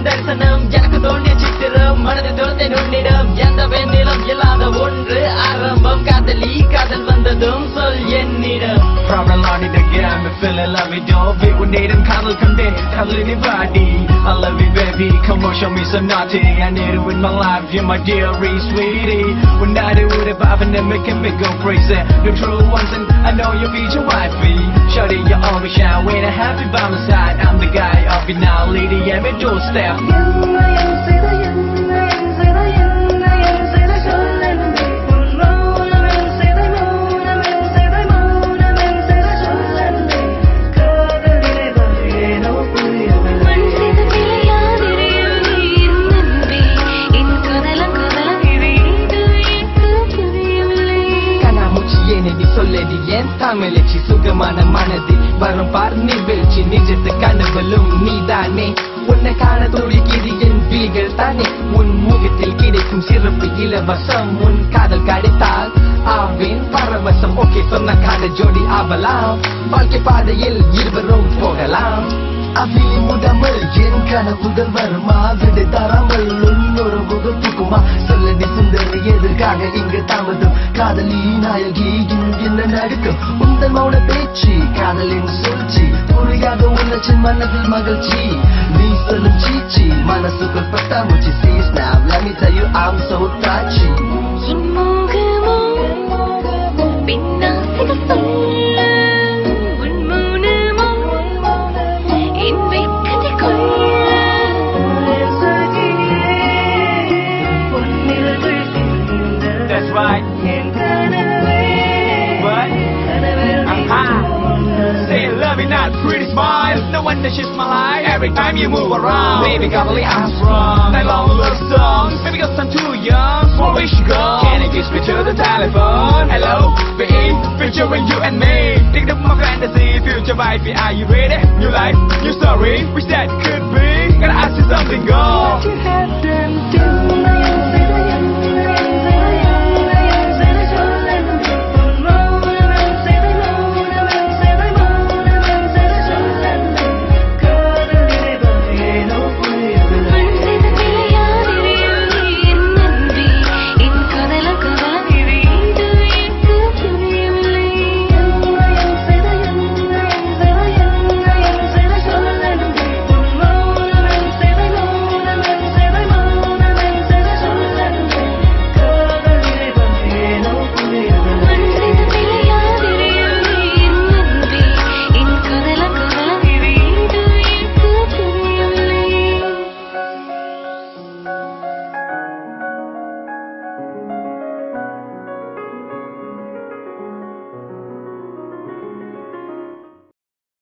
உன் தரிசனம் எனக்கு தோண்டிய சித்திரம் மனதை துரத்தேன் உன்னிடம் எந்த வெண்ணிலம் இல்லாத ஒன்று ஆரம்பம் காதலி காதல் வந்ததும் சொல் என்னிடம் Problem on it again, me feeling love it, don't be with need and cuddle conde, cuddle anybody. I love you baby, come on show me some naughty. I need it with my life, you're my dearie sweetie. When I do it, Bob and them making me go crazy. The true ones and I know you'll be your wifey. Shawty, you always shine when I'm happy by my side. I'm the guy of you now, lady, I'm a doorstep. சொல்லடி என் தமிழச்சி சுகமான மனதி வரும் பார் நீ வீழ்ச்சி நிஜத்து கனவுகளும் நீதானே உன்னை காண துடிக்கிறது என் விழிகள் தானே உன் முகத்தில் கிடைக்கும் சிறப்பு இலவசம் உன் காதல் கிடைத்தால் ஆவின் பரவசம் ஓகே சொன்ன காதல் ஜோடி ஆவலாம் வாழ்க்கை பாதையில் இருவரும் போகலாம் அபிலி முடாமல் என் கனவுகள் வருமா விடை தராமல் உன்னொரு முகம் புக்குமா சொல்லடி சுந்தரி எதற்காக இங்கு தாமதம் காதலி நாயகி என்ன நடுக்கும் உந்தன் மௌன பேச்சு காதலின் சூழ்ச்சி புரியாத உணர்ச்சின் மனதில் மகிழ்ச்சி நீ சொல்லும் சீச்சி மனசுக்குள் பட்டாமூச்சி see now let me tell you I'm so touchy That's right. What? Say love me not pretty smile. No wonder she smile every time you move around. Baby, godly I'm strong. That long love songs. Baby, cause I'm too young. Where we should go? Can you kiss me to the telephone? Hello, baby, featuring you and me. Think of my fantasy, future wifey. Are you ready? New life, new story. Wish that could be. Gotta ask you something, girl.